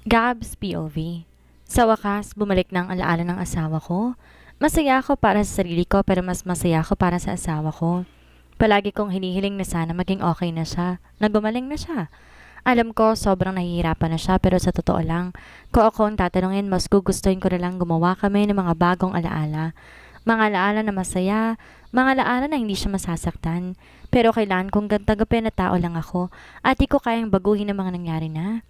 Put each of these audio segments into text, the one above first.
Gabs POV. Sa wakas, bumalik na ang alaala ng asawa ko. Masaya ako para sa sarili ko pero mas masaya ako para sa asawa ko. Palagi kong hinihiling na sana maging okay na siya, na gumaling na siya. Alam ko sobrang nahihirapan na siya pero sa totoo lang, kung ako ang tatanungin mas gugustuhin ko na lang gumawa kami ng mga bagong alaala. Mga alaala na masaya, mga alaala na hindi siya masasaktan. Pero kailangan kong gantagapin na tao lang ako at di ko kayang baguhin ang mga nangyari na.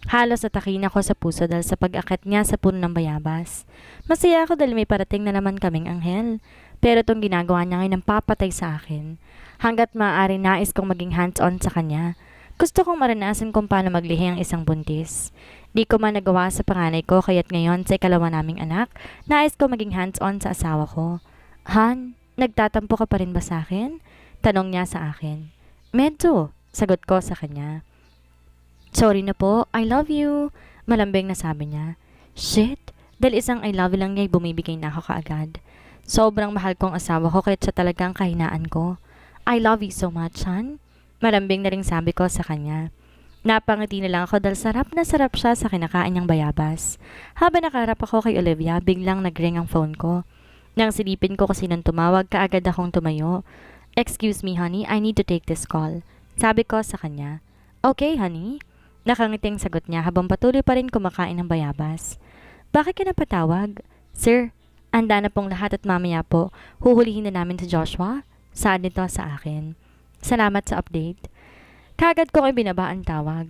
Halos atakin ako sa puso dahil sa pag-akit niya sa puno ng bayabas. Masaya ako dahil may parating na naman kaming anghel. Pero itong ginagawa niya ngayon ang papatay sa akin. Hanggat maaari nais kong maging hands-on sa kanya. Gusto kong maranasan kung paano maglihi ang isang buntis. Di ko man nagawa sa panganay ko kaya't ngayon sa ikalawa naming anak, nais ko maging hands-on sa asawa ko. Han, nagtatampo ka pa rin ba sa akin? Tanong niya sa akin. Medyo, sagot ko sa kanya. Sorry na po, I love you. Malambing na sabi niya. Shit, dahil isang I love you lang niya bumibigay na ako kaagad. Sobrang mahal kong asawa ko kaya siya talagang kahinaan ko. I love you so much, han. Malambing na rin sabi ko sa kanya. Napangiti na lang ako dahil sarap na sarap siya sa kinakain niyang bayabas. Habang nakaharap ako kay Olivia, biglang nagring ang phone ko. Nang silipin ko kasi nang tumawag, kaagad akong tumayo. Excuse me, honey, I need to take this call. Sabi ko sa kanya. Okay, honey. Nakangiting sagot niya habang patuloy pa rin kumakain ng bayabas. Bakit ka napatawag? Sir, anda na pong lahat at mamaya po, huhulihin na namin si Joshua. Saad nito sa akin. Salamat sa update. Kagad ko kay binaba ang tawag.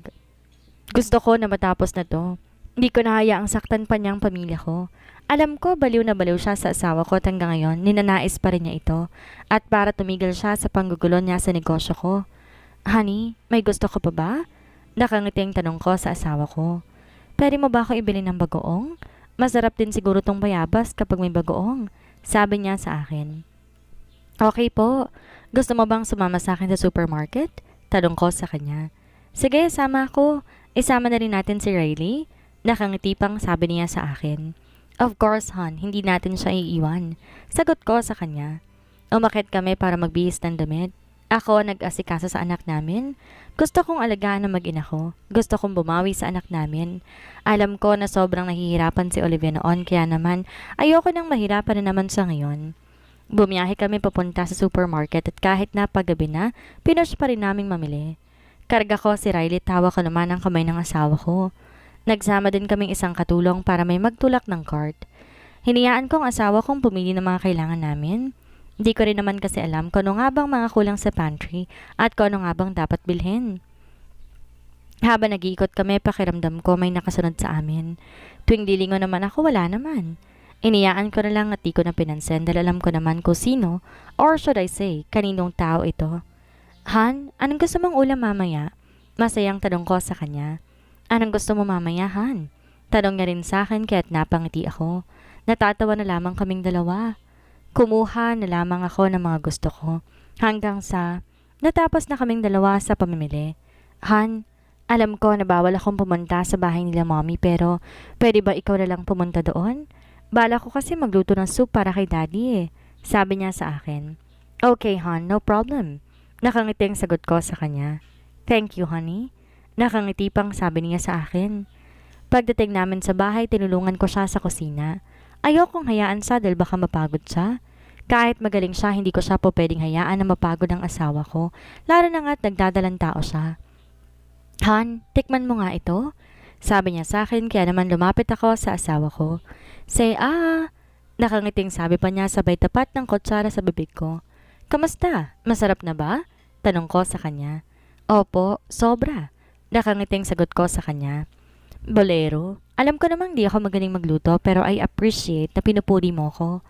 Gusto ko na matapos na to. Hindi ko nahayaang saktan pa niyang pamilya ko. Alam ko baliw na baliw siya sa asawa ko at hanggang ngayon ninanais pa rin niya ito. At para tumigil siya sa panggugulo niya sa negosyo ko. Honey, may gusto ko pa ba? Nakangiting tanong ko sa asawa ko. Pwede mo ba ako ibili ng bagoong? Masarap din siguro tong bayabas kapag may bagoong. Sabi niya sa akin. Okay po. Gusto mo bang sumama sa akin sa supermarket? Tanong ko sa kanya. Sige, sama ako. Isama na rin natin si Riley. Nakangiti pang sabi niya sa akin. Of course, hon. Hindi natin siya iiwan. Sagot ko sa kanya. Umakit kami para magbihis ng damit. Ako nag-asikaso sa anak namin. Gusto kong alagaan ang mag-ina ko. Gusto kong bumawi sa anak namin. Alam ko na sobrang nahihirapan si Olivia noon kaya naman ayoko nang mahirapan na naman siya ngayon. Bumiyahe kami papunta sa supermarket at kahit na paggabi na, pinush pa rin naming mamili. Karga ko si Riley, tawa ko naman ang kamay ng asawa ko. Nagsama din kaming isang katulong para may magtulak ng cart. Hiniyaan kong asawa kong pumili ng mga kailangan namin. Di ko rin naman kasi alam kung ano nga bang mga kulang sa pantry at kung ano nga bang dapat bilhin. Habang nag-iikot kami, pakiramdam ko may nakasunod sa amin. Tuwing lilingon naman ako, wala naman. Iniyaan ko na lang at di ko na pinansin dahil alam ko naman kung sino, or should I say, kaninong tao ito. Han, anong gusto mong ulam mamaya? Masayang tanong ko sa kanya. Anong gusto mo mamaya, Han? Tanong niya rin sa akin kaya't napangiti ako. Natatawa na lamang kaming dalawa. Kumuha na lamang ako ng mga gusto ko hanggang sa natapos na kaming dalawa sa pamimili. Han, alam ko na bawal akong pumunta sa bahay nila mommy pero pwede ba ikaw na lang pumunta doon? Bala ko kasi magluto ng soup para kay daddy eh. Sabi niya sa akin. Okay Han, no problem. Nakangiting sagot ko sa kanya. Thank you honey. Nakangiti pang sabi niya sa akin. Pagdating namin sa bahay, tinulungan ko siya sa kusina. Ayokong hayaan siya dahil baka mapagod siya. Kahit magaling siya, hindi ko siya po pwedeng hayaan na mapagod ang asawa ko. Lalo na nga't nagdadalang tao siya. Han, tikman mo nga ito. Sabi niya sa akin kaya naman lumapit ako sa asawa ko. Say nakangiting sabi pa niya sabay tapat ng kutsara sa bibig ko. Kamusta? Masarap na ba? Tanong ko sa kanya. Opo, sobra. Nakangiting sagot ko sa kanya. Bolero, alam ko namang di ako magaling magluto pero I appreciate na pinupuri mo ko.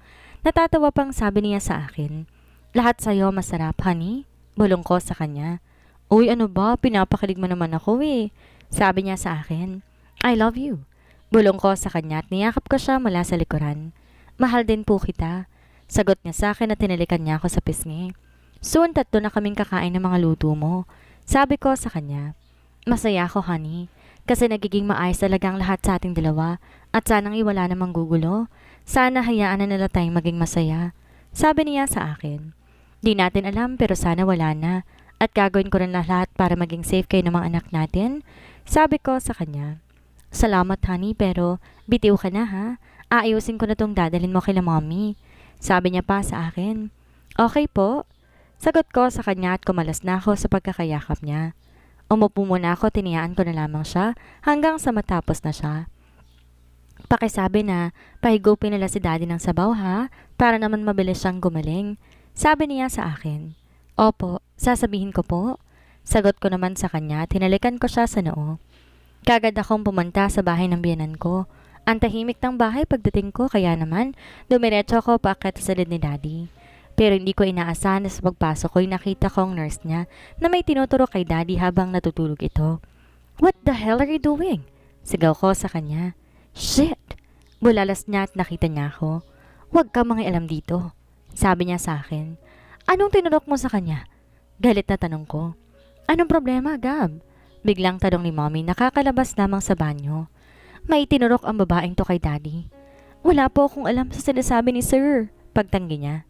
Natatawa pang sabi niya sa akin. Lahat sa'yo masarap, honey? Bulong ko sa kanya. Uy, ano ba? Pinapakilig mo naman ako eh. Sabi niya sa akin. I love you. Bulong ko sa kanya at niyakap ko siya mula sa likuran. Mahal din po kita. Sagot niya sa akin at tinalikan niya ako sa pisngi. Soon tatlo na kaming kakain ng mga luto mo. Sabi ko sa kanya. Masaya ako, honey. Kasi nagiging maayos talaga ang lahat sa ating dalawa at sanang iwala namang gugulo. Sana hayaan na nila tayong maging masaya. Sabi niya sa akin. Di natin alam pero sana wala na at gagawin ko rin lahat para maging safe kayo ng mga anak natin. Sabi ko sa kanya. Salamat honey, pero bitiw ka na ha. Aayusin ko na tong dadalhin mo kila mommy. Sabi niya pa sa akin. Okay po. Sagot ko sa kanya at kumalas na ako sa pagkakayakap niya. Umupo muna ako, tiniyaan ko na lamang siya hanggang sa matapos na siya. Pakisabi na pahigupin nila si daddy ng sabaw ha, para naman mabilis siyang gumaling. Sabi niya sa akin. Opo, sasabihin ko po. Sagot ko naman sa kanya at hinalikan ko siya sa noo. Kagad akong pumunta sa bahay ng biyenan ko. Ang tahimik ng bahay pagdating ko, kaya naman dumiretso ako paakyat sa silid ni daddy. Pero hindi ko inaasahan na sa pagpasok ko'y nakita ko ang nurse niya na may tinuturo kay daddy habang natutulog ito. What the hell are you doing? Sigaw ko sa kanya. Shit! Bulalas niya at nakita niya ako. Huwag ka mangialam dito. Sabi niya sa akin. Anong tinurok mo sa kanya? Galit na tanong ko. Anong problema, Gab? Biglang tanong ni mommy, nakakalabas lamang sa banyo. May tinurok ang babaeng to kay daddy. Wala po akong alam sa sinasabi ni sir. Pagtanggi niya.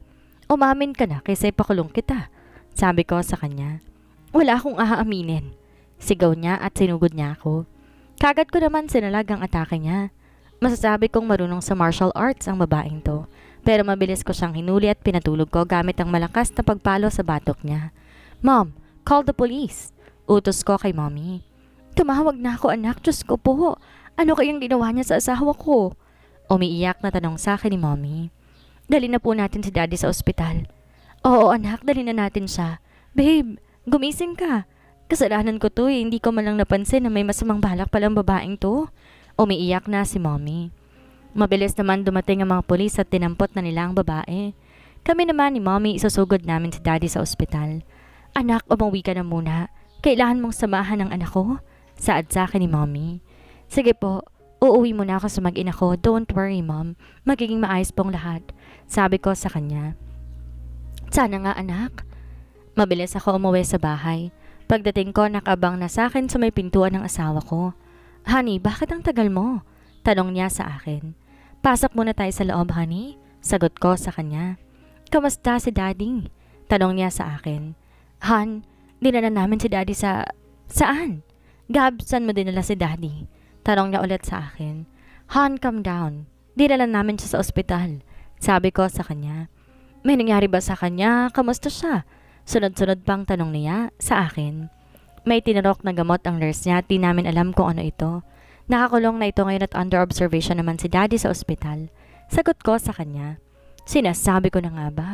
Umamin ka na kaysa ipakulong kita. Sabi ko sa kanya. Wala akong aaminin. Sigaw niya at sinugod niya ako. Kagad ko naman sinalag ang atake niya. Masasabi kong marunong sa martial arts ang babaeng to. Pero mabilis ko siyang hinuli at pinatulog ko gamit ang malakas na pagpalo sa batok niya. Mom, call the police. Utos ko kay mommy. Tumawag na ako anak, Diyos ko po. Ano kayang ginawa niya sa asawa ko? Umiiyak na tanong sa akin ni mommy. Dali na po natin si daddy sa ospital. Oo anak, dali na natin siya. Babe, gumising ka. Kasalanan ko to eh, hindi ko malang napansin na may masamang balak palang babaeng to. Umiiyak na si mommy. Mabilis naman dumating ang mga pulis at tinampot na nila ang babae. Kami naman ni mommy isusugod namin si daddy sa ospital. Anak, umuwi ka na muna. Kailangan mong samahan ang anak ko. Saad sa akin ni mommy. Sige po, uuwi muna ako sa mag-ina ko. Don't worry mom, magiging maayos pong lahat. Sabi ko sa kanya. Sana nga anak. Mabilis ako umuwi sa bahay. Pagdating ko, nakabang na sa akin sa may pintuan ng asawa ko. Honey, bakit ang tagal mo? Tanong niya sa akin. Pasok muna tayo sa loob, honey. Sagot ko sa kanya. Kamusta si daddy? Tanong niya sa akin. Han, dinala namin si daddy sa... Saan? Gab, saan mo dinala si daddy? Tanong niya ulit sa akin. Han, calm down. Dinala namin siya sa ospital. Sabi ko sa kanya. May nangyari ba sa kanya? Kamusta siya? Sunod-sunod pang tanong niya sa akin. May tinurok na gamot ang nurse niya at di namin alam kung ano ito. Nakakulong na ito ngayon at under observation naman si daddy sa ospital. Sagot ko sa kanya. Sinasabi ko na nga ba?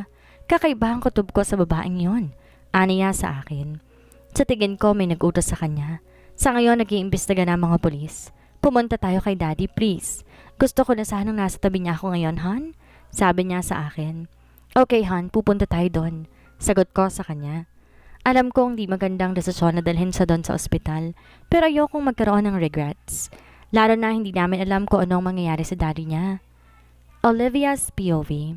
Kakaiba ang kutob ko sa babaeng yon. Aniya sa akin. Sa tingin ko may nag-utos sa kanya. Sa ngayon nag-iimbestiga na mga polis. Pumunta tayo kay daddy please. Gusto ko na sanang nasa tabi niya ako ngayon, Han. Sabi niya sa akin. Okay Han, pupunta tayo doon. Sagot ko sa kanya. Alam kong di magandang desisyon na dalhin sa doon sa ospital, pero ayokong magkaroon ng regrets. Lalo na hindi namin alam kung anong mangyayari sa daddy niya. Olivia's POV.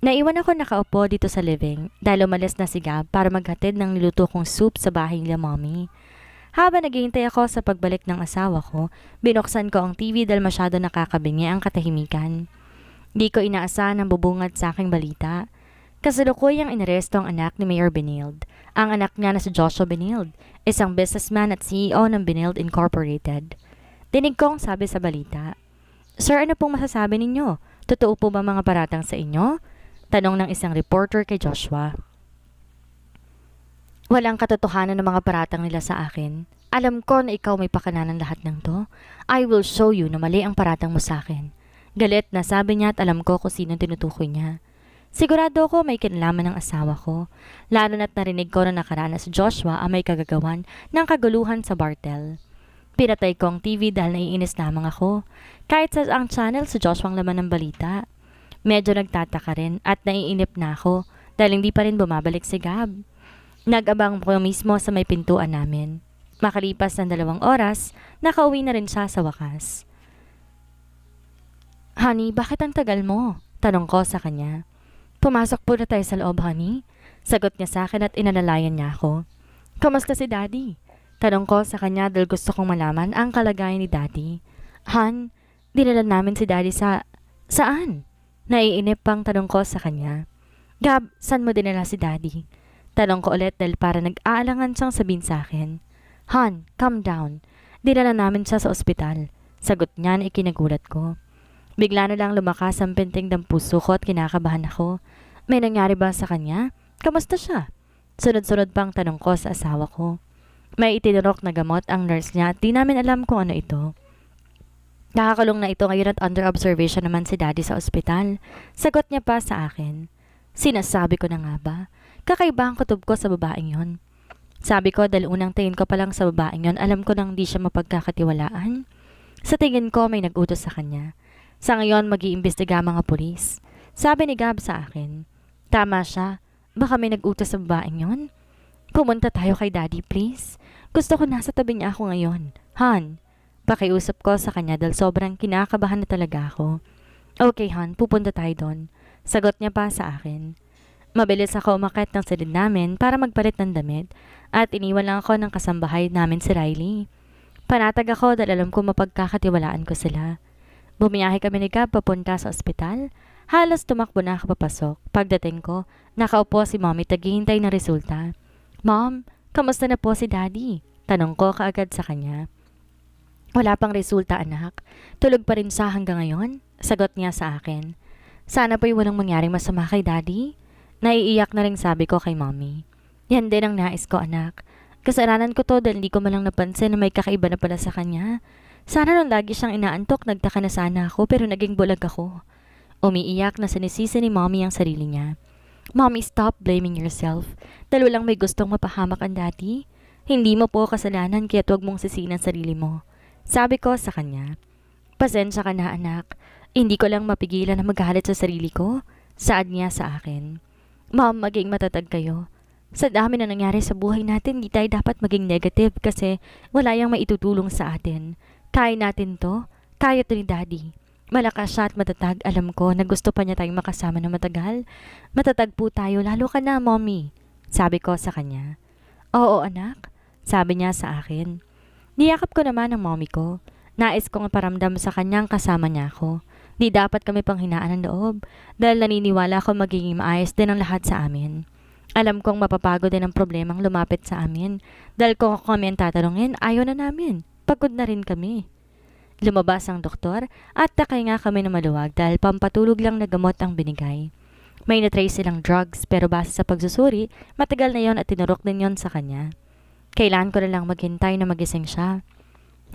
Naiwan ako nakaupo dito sa living dahil umalis na si Gab para maghatid ng niluto kong soup sa bahay nila mommy. Habang naghihintay ako sa pagbalik ng asawa ko, binuksan ko ang TV dahil masyado nakakabingi ang katahimikan. Di ko inaasahan ang bubungad sa aking balita. Kasalukuyang inaresto ang anak ni Mayor Benilde. Ang anak niya na si Joshua Benilde, isang businessman at CEO ng Benilde Incorporated. Dinig kong sabi sa balita. Sir, ano pong masasabi ninyo? Totoo po ba mga paratang sa inyo? Tanong ng isang reporter kay Joshua. Walang katotohanan ng mga paratang nila sa akin. Alam ko na ikaw may pakananan lahat ng to. I will show you na mali ang paratang mo sa akin. Galit na sabi niya at alam ko kung sino tinutukoy niya. Sigurado ko may kinalaman ng asawa ko. Lalo na't narinig ko na nakaraan na si Joshua ang may kagagawan ng kaguluhan sa Bartel. Pinatay ko ang TV dahil naiinis lamang ako. Kahit sa ang channel si Joshua ang laman ng balita. Medyo nagtataka rin at naiinip na ako dahil hindi pa rin bumabalik si Gab. Nag-abang ko mismo sa may pintuan namin. Makalipas ng 2 oras, nakauwi na rin siya sa wakas. Honey, bakit ang tagal mo? Tanong ko sa kanya. Pumasok po na tayo sa loob, honey. Sagot niya sa akin at inalalayan niya ako. Kamusta si daddy? Tanong ko sa kanya dahil gusto kong malaman ang kalagayan ni daddy. Han, dinala namin si daddy sa... Saan? Naiinip pang tanong ko sa kanya. Gab, saan mo dinala si daddy? Tanong ko ulit dahil para nag-aalangan siyang sabihin sa akin. Han, calm down. Dinala namin siya sa ospital. Sagot niya na ikinagulat ko. Bigla na lang lumakas ang pinting ng puso ko at kinakabahan ako. May nangyari ba sa kanya? Kamusta siya? Sunod-sunod pang tanong ko sa asawa ko. May itinurok na gamot ang nurse niya at di namin alam kung ano ito. Nakakulong na ito ngayon at under observation naman si Daddy sa ospital. Sagot niya pa sa akin. Sinasabi ko na nga ba? Kakaiba ang kutob ko sa babaeng yon. Sabi ko dahil unang tingin ko pa lang sa babaeng yon, alam ko nang di siya mapagkakatiwalaan. Sa tingin ko may nag-utos sa kanya. Sa ngayon mag-iimbestiga mga pulis. Sabi ni Gab sa akin. Tama siya. Baka may nag-utos sa babaeng yon. Pumunta tayo kay Daddy please. Gusto ko nasa tabi niya ako ngayon. Han. Pakiusap ko sa kanya dahil sobrang kinakabahan na talaga ako. Okay Han, pupunta tayo doon. Sagot niya pa sa akin. Mabilis ako umakyat ng silid namin para magpalit ng damit at iniwan lang ako ng kasambahay namin si Riley. Panatag ako dahil alam ko mapagkakatiwalaan ko sila. Bumiyahe kami ni Gab papunta sa ospital. Halos tumakbo na ako papasok. Pagdating ko, nakaupo si Mommy taghihintay ng resulta. Mom, kamusta na po si Daddy? Tanong ko kaagad sa kanya. Wala pang resulta anak. Tulog pa rin siya hanggang ngayon? Sagot niya sa akin. Sana po'y walang mangyaring masama kay Daddy. Naiiyak na rin sabi ko kay Mommy. Yan din ang nais ko anak. Kasalanan ko to dahil hindi ko malang napansin na may kakaiba na pala sa kanya. Sana nung lagi siyang inaantok nagtaka na sana ako pero naging bulag ako. Umiiyak na sinisisi ni Mommy ang sarili niya. Mommy, stop blaming yourself. Dahil walang may gustong mapahamak ang Daddy. Hindi mo po kasalanan kaya huwag mong sisihin ang sarili mo. Sabi ko sa kanya. Pasensya ka na anak. Hindi ko lang mapigilan na magalit sa sarili ko. Saad niya sa akin. Mom, maging matatag kayo. Sa dami na nangyari sa buhay natin, di tayo dapat maging negative kasi wala yang maitutulong sa atin. Kaya natin to. Kaya to ni Daddy. Malakas siya at matatag. Alam ko na gusto pa niya tayong makasama na matagal. Matatag po tayo, lalo ka na, Mommy. Sabi ko sa kanya. Oo, anak. Sabi niya sa akin. Niyakap ko naman ang Mommy ko. Nais kong paramdam sa kanyang kasama niya ako. Di dapat kami panghinaan ng loob dahil naniniwala ko magiging maayos din ang lahat sa amin. Alam kong mapapagod din ang problemang lumapit sa amin dahil kung kami ang tatanungin, ayaw na namin. Pagod na rin kami. Lumabas ang doktor at takay nga kami na maluwag dahil pampatulog lang na gamot ang binigay. May natrace silang drugs pero base sa pagsusuri, matagal na yon at tinurok din yon sa kanya. Kailangan ko na lang maghintay na magising siya.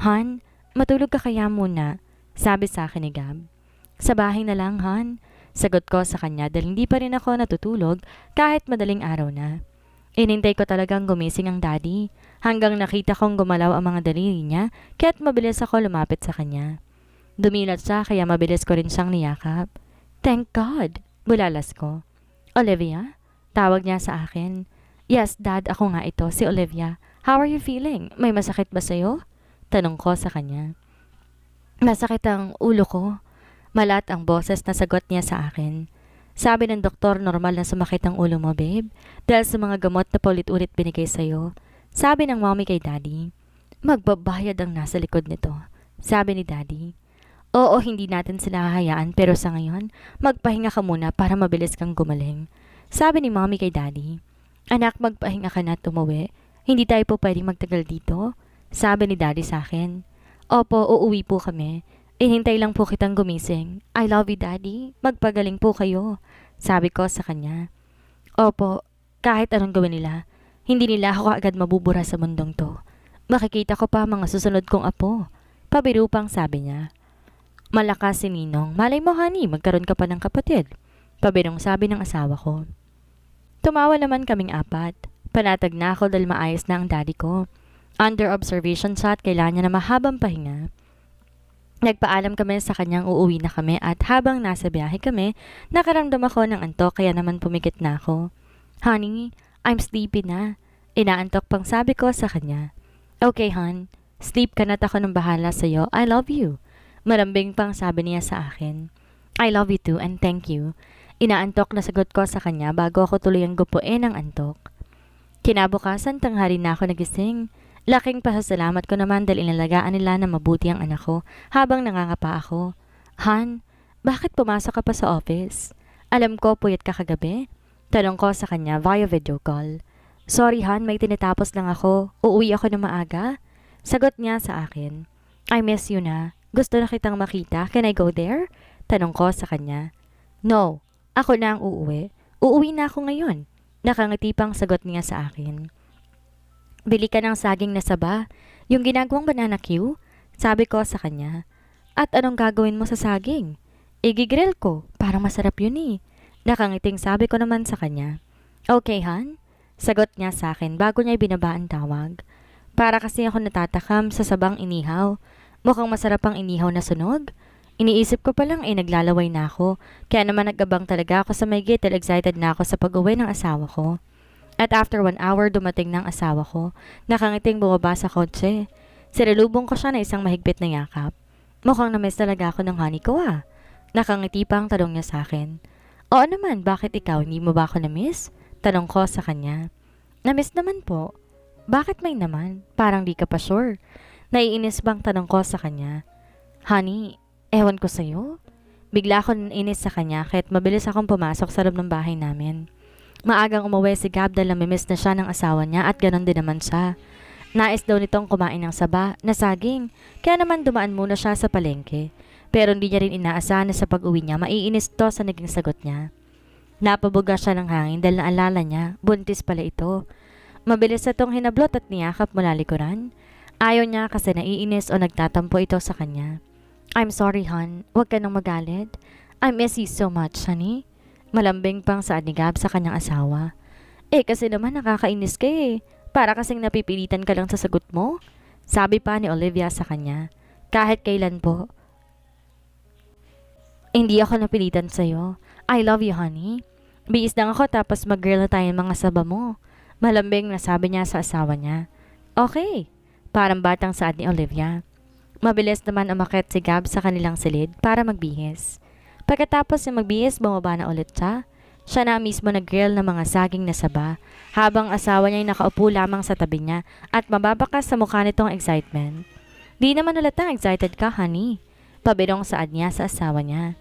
Han, matulog ka kaya muna, sabi sa akin ni Gab. Sa bahay na lang, Han. Sagot ko sa kanya dahil hindi pa rin ako natutulog kahit madaling araw na. Inintay ko talagang gumising ang Daddy hanggang nakita kong gumalaw ang mga daliri niya kaya't mabilis ako lumapit sa kanya. Dumilat siya kaya mabilis ko rin siyang niyakap. Thank God! Bulalas ko. Olivia? Tawag niya sa akin. Yes, Dad, ako nga ito, si Olivia. How are you feeling? May masakit ba sa'yo? Tanong ko sa kanya. Masakit ang ulo ko. Malat ang boses na sagot niya sa akin. Sabi ng doktor, normal na sumakit ang ulo mo, babe. Dahil sa mga gamot na paulit-ulit binigay sa'yo. Sabi ng Mommy kay Daddy. Magbabayad ang nasa likod nito. Sabi ni Daddy. Oo, hindi natin sila hahayaan pero sa ngayon, magpahinga ka muna para mabilis kang gumaling. Sabi ni Mommy kay Daddy. Anak, magpahinga ka na at umuwi. Hindi tayo po pwedeng magtagal dito. Sabi ni Daddy sa akin. Opo, uuwi po kami. Ihintay lang po kitang gumising. I love you, Daddy. Magpagaling po kayo. Sabi ko sa kanya. Opo, kahit anong gawin nila, hindi nila ako agad mabubura sa mundong to. Makikita ko pa mga susunod kong apo. Pabiru pang sabi niya. Malakas si Ninong. Malay mo, honey, magkaroon ka pa ng kapatid. Pabirong sabi ng asawa ko. Tumawa naman kaming apat. Panatag na ako dahil maayos na ang Daddy ko. Under observation siya at kailangan niya na mahabang pahinga. Nagpaalam kami sa kanyang uuwi na kami at habang nasa biyahe kami, nakaramdam ako ng antok kaya naman pumikit na ako. Honey, I'm sleepy na. Inaantok pang sabi ko sa kanya. Okay, hon. Sleep ka na't ako nang bahala sa'yo. I love you. Malambing pang sabi niya sa akin. I love you too and thank you. Inaantok na sagot ko sa kanya bago ako tuluyang gupuin ang antok. Kinabukasan tanghali na ako nagising. Laking pasasalamat ko naman dahil inalagaan nila na mabuti ang anak ko habang nangangapa ako. Han, bakit pumasok ka pa sa office? Alam ko puyat ka kagabi. Tanong ko sa kanya via video call. Sorry Han, may tinatapos lang ako. Uuwi ako na maaga. Sagot niya sa akin. I miss you na. Gusto na kitang makita. Can I go there? Tanong ko sa kanya. No, ako na ang uuwi. Uuwi na ako ngayon. Nakangiti pang sagot niya sa akin. Bili ka ng saging na saba. Yung ginagawang banana Q? Sabi ko sa kanya. At anong gagawin mo sa saging? Igigrill ko. Parang masarap yun eh. Nakangiting sabi ko naman sa kanya. Okay, Han? Sagot niya sa akin bago niya ibinaba ang tawag. Para kasi ako natatakam sa sabang inihaw. Mukhang masarap ang inihaw na sunog. Iniisip ko pa lang naglalaway na ako. Kaya naman nagabang talaga ako sa may gate dahil excited na ako sa pag-uwi ng asawa ko. At after 1 hour dumating ng asawa ko. Nakangiting bumaba sa kotse. Sinalubong ko siya na isang mahigpit na yakap. Mukhang na-miss talaga ako ng honey ko ah. Nakangiti pa ang tanong niya sa akin. Oo naman, bakit ikaw? Hindi mo ba ako na-miss? Tanong ko sa kanya. Na-miss naman po. Bakit may naman? Parang di ka pa sure. Naiinis bang tanong ko sa kanya? Honey, ewan ko sa'yo. Bigla ako nainis sa kanya kahit mabilis akong pumasok sa loob ng bahay namin. Maagang umuwi si Gab dahil namimiss na siya ng asawa niya at ganon din naman siya. Nais daw nitong kumain ng saba na saging, kaya naman dumaan muna siya sa palengke. Pero hindi niya rin inaasahan na sa pag-uwi niya maiinis to sa naging sagot niya. Napabuga siya ng hangin dahil naalala niya, buntis pala ito. Mabilis itong hinablot at niyakap mula likuran. Ayaw niya kasi naiinis o nagtatampo ito sa kanya. I'm sorry, hon. Huwag ka nang magalit. I miss you so much, honey. Malambing pang saad ni Gab sa kanyang asawa. Kasi naman nakakainis ka eh. Para kasing napipilitan ka lang sa sagot mo. Sabi pa ni Olivia sa kanya. Kahit kailan po. Hindi ako napilitan sa'yo. I love you, honey. Biis lang ako tapos mag-grill na tayo ng mga saba mo. Malambing na sabi niya sa asawa niya. Okay. Parang batang saad ni Olivia. Mabilis naman umakyat si Gab sa kanilang silid para magbihis. Pagkatapos niya magbihis, bumaba na ulit siya. Siya na mismo nag-grill ng mga saging na saba habang asawa niya ay nakaupo lamang sa tabi niya at mababakas sa mukha nitong excitement. Di naman halatang excited ka, honey. Pabirong saad niya sa asawa niya.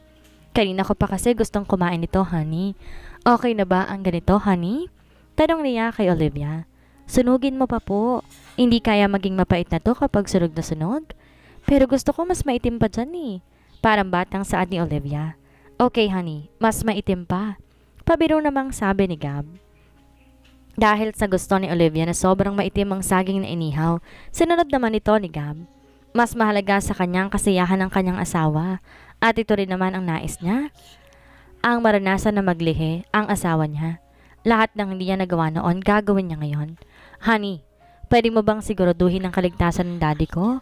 Kanina ko pa kasi gustong kumain nito, honey. Okay na ba ang ganito, honey? Tanong niya kay Olivia. Sunugin mo pa po. Hindi kaya maging mapait na to kapag sunog na sunog? Pero gusto ko mas maitim pa dyan eh. Parang batang saad ni Olivia. Okay, honey. Mas maitim pa. Pabiro namang sabi ni Gab. Dahil sa gusto ni Olivia na sobrang maitim ang saging na inihaw, sinunod naman ito ni Gab. Mas mahalaga sa kanyang kasiyahan ng kanyang asawa. At ito rin naman ang nais niya. Ang maranasan na maglihi ang asawa niya. Lahat ng hindi niya nagawa noon, gagawin niya ngayon. Honey, pwede mo bang siguraduhin ang kaligtasan ng daddy ko?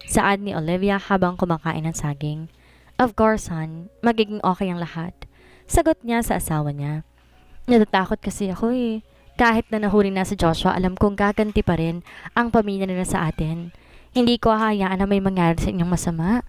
Saad ni Olivia habang kumakain ng saging. Of course, hon. Magiging okay ang lahat. Sagot niya sa asawa niya. Natatakot kasi ako eh. Kahit na nahuli na si Joshua, alam kong gaganti pa rin ang pamilya nila sa atin. Hindi ko hahayaan na may mangyari sa inyong masama.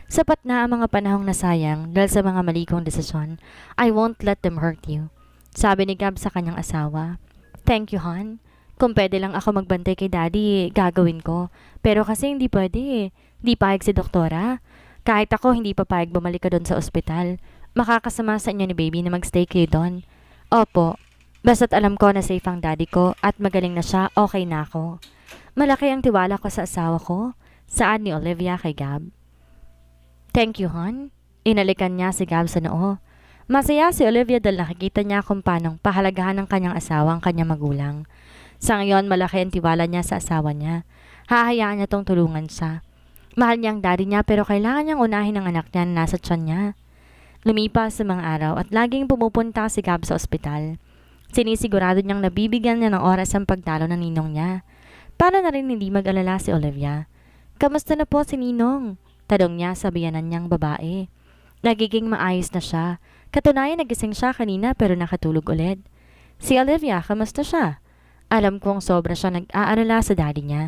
Sapat na ang mga panahong nasayang dahil sa mga mali kong desisyon. I won't let them hurt you. Sabi ni Gab sa kanyang asawa. Thank you, hon. Kung pwede lang ako magbantay kay daddy, gagawin ko. Pero kasi hindi pwede. Hindi payag si doktora. Kahit ako, hindi papayag bumalik ka doon sa ospital. Makakasama sa inyo ni baby na magstay kayo doon. Opo. Basta't alam ko na safe ang daddy ko at magaling na siya, okay na ako. Malaki ang tiwala ko sa asawa ko. Saad ni Olivia kay Gab. Thank you, hon. Inalikan niya si Gab sa noo. Masaya si Olivia dahil nakikita niya kung paanong pahalagahan ng kanyang asawa ang kanyang magulang. Sa ngayon, malaki ang tiwala niya sa asawa niya. Hahayaan niya tong tulungan siya. Mahal niya ang daddy niya pero kailangan niyang unahin ang anak niya na nasa tiyan niya. Lumipas sa mga araw at laging pumupunta si Gab sa ospital. Sinisigurado niyang nabibigyan niya ng oras ang pagdalo ng ninong niya. Para na rin hindi mag-alala si Olivia. Kamusta na po si Ninong? Tanong niya sa biyanan niyang babae. Nagiging maayos na siya. Katunayan nagising siya kanina pero nakatulog ulit. Si Olivia, kamusta siya? Alam kong sobra siya nag-aalala sa daddy niya.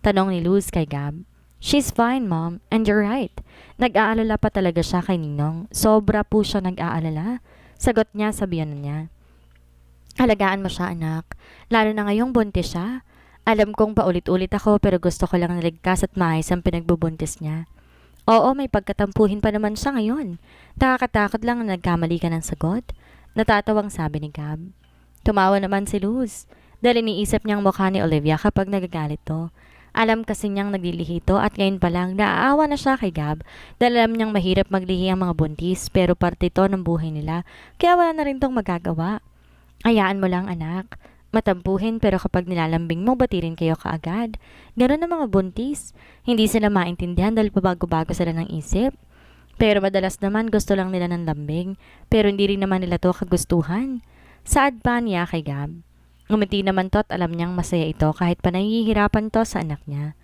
Tanong ni Luz kay Gab. She's fine, Mom. And you're right. Nag-aalala pa talaga siya kay Ninong. Sobra po siya nag-aalala. Sagot niya sa biyanan niya. Alagaan mo siya, anak. Lalo na ngayong buntis siya. Alam kong paulit-ulit ako pero gusto ko lang naligtas at maayos ang pinagbubuntis niya. Oo, may pagkatampuhin pa naman siya ngayon. Nakakatakot lang na nagkamali ka ng sagot. Natatawang sabi ni Gab. Tumawa naman si Luz. Dahil iniisip niyang mukha ni Olivia kapag nagagalit to. Alam kasi niyang naglilihito at ngayon pa lang naaawa na siya kay Gab dahil alam niyang mahirap maglihi ang mga buntis pero parte ito ng buhay nila kaya wala na rin tong magagawa. Hayaan mo lang anak. Matampuhin pero kapag nilalambing mo batirin kayo kaagad. Ganun ang mga buntis. Hindi sila maintindihan dahil pabago-bago sila ng isip. Pero madalas naman gusto lang nila ng lambing pero hindi rin naman nila to kagustuhan. Saad pa niya kay Gab. Ngumiti naman to at alam niyang masaya ito kahit pa nahihirapan to sa anak niya.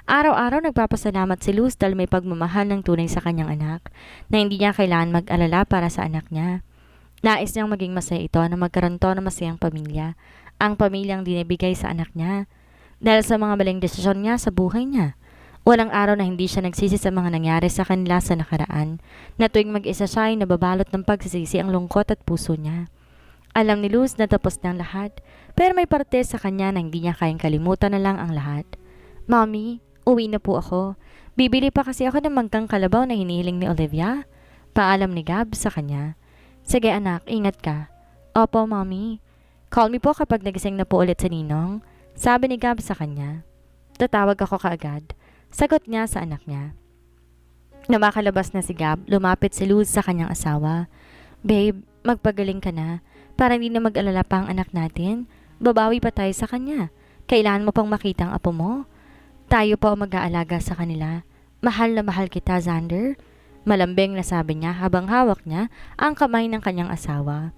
Araw-araw nagpapasalamat si Luz dahil may pagmamahal ng tunay sa kanyang anak na hindi niya kailangan mag-alala para sa anak niya. Nais niyang maging masaya ito na magkaroon to ng masayang pamilya, ang pamilyang dinibigay sa anak niya. Dahil sa mga maling desisyon niya sa buhay niya. Walang araw na hindi siya nagsisi sa mga nangyari sa kanila sa nakaraan, na tuwing mag-isa siya ay nababalot ng pagsisisi ang lungkot at puso niya. Alam ni Luz na tapos na ang lahat, pero may parte sa kanya na hindi niya kayang kalimutan na lang ang lahat. Mommy, uwi na po ako. Bibili pa kasi ako ng manggang kalabaw na hinihiling ni Olivia. Paalam ni Gab sa kanya. Sige anak, ingat ka. Opo, Mommy. Call me po kapag nagising na po ulit si Ninong, sabi ni Gab sa kanya. Tatawag ako kaagad, sagot niya sa anak niya. Na makalabas na si Gab, lumapit si Luz sa kanyang asawa. Babe, magpagaling ka na, para hindi na mag-alala pa ang anak natin. Babawi pa tayo sa kanya. Kailangan mo pang makita ang apo mo. Tayo po ang mag-aalaga sa kanila. Mahal na mahal kita, Xander. Malambing na sabi niya habang hawak niya ang kamay ng kanyang asawa.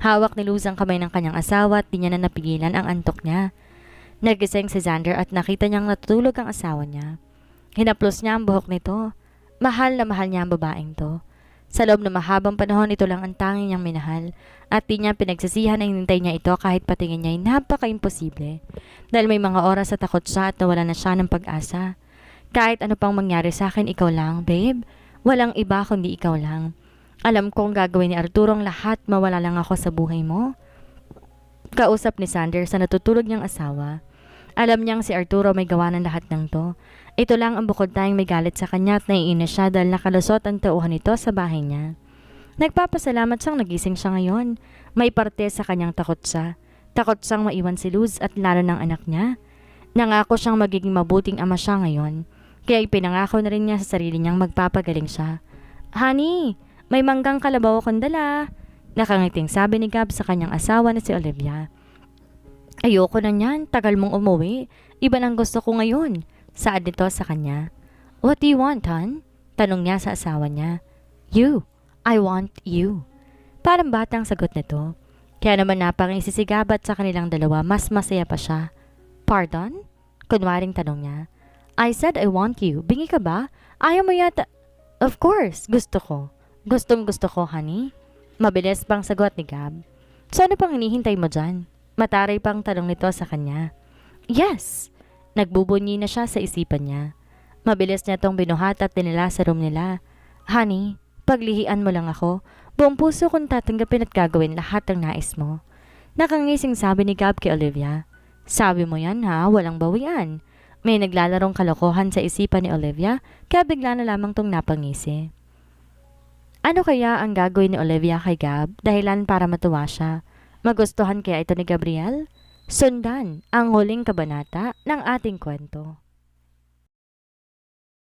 Hawak ni Luz ang kamay ng kanyang asawa at di niya na napigilan ang antok niya. Nagising si Xander at nakita niyang natutulog ang asawa niya. Hinaplos niya ang buhok nito. Mahal na mahal niya ang babaeng to. Sa loob ng mahabang panahon ito lang ang tanging niyang minahal at di niya pinagsisihan na hinintay niya ito kahit patingin niya ay napaka-imposible. Dahil may mga oras sa takot siya at nawala na siya ng pag-asa. Kahit ano pang mangyari sa akin, ikaw lang, babe. Walang iba kundi ikaw lang. Alam kong gagawin ni Arturo ang lahat, mawala lang ako sa buhay mo. Kausap ni Xander sa natutulog niyang asawa. Alam niyang si Arturo may gawa ng lahat ng to. Ito lang ang bukod tayong may galit sa kanya at naiinis siya dahil nakalusot ang tauhan nito sa bahay niya. Nagpapasalamat siyang nagising siya ngayon. May parte sa kanyang takot siya. Takot siyang maiwan si Luz at lalo ng anak niya. Nangako siyang magiging mabuting ama siya ngayon. Kaya ipinangako na rin niya sa sarili niyang magpapagaling siya. Honey, may manggang kalabaw akong dala. Nakangiting sabi ni Gab sa kanyang asawa na si Olivia. Ayoko na niyan, tagal mong umuwi. Iba nang gusto ko ngayon. Saad nito sa kanya. What do you want, hon? Tanong niya sa asawa niya. You. I want you. Parang batang sagot nito. Kaya naman napangisi si Gab at sa kanilang dalawa mas masaya pa siya. Pardon? Kunwaring tanong niya. I said I want you. Bingi ka ba? Ayaw mo yata. Of course, gusto ko. Gustong gusto ko, honey. Mabilis pang sagot ni Gab. So ano pang hinihintay mo dyan? Mataray pang tanong nito sa kanya. Yes! Nagbubunyi na siya sa isipan niya. Mabilis niya tong binuhat at dinala sa room nila. Honey, paglihian mo lang ako. Buong puso kong tatanggapin at gagawin lahat ng nais mo. Nakangising sabi ni Gab kay Olivia. Sabi mo yan ha, walang bawian. May naglalarong kalokohan sa isipan ni Olivia kaya bigla na lamang tong napangisi. Ano kaya ang gagawin ni Olivia kay Gab dahilan para matuwa siya? Magustuhan kaya ito ni Gabriel? Sundan ang huling kabanata ng ating kwento.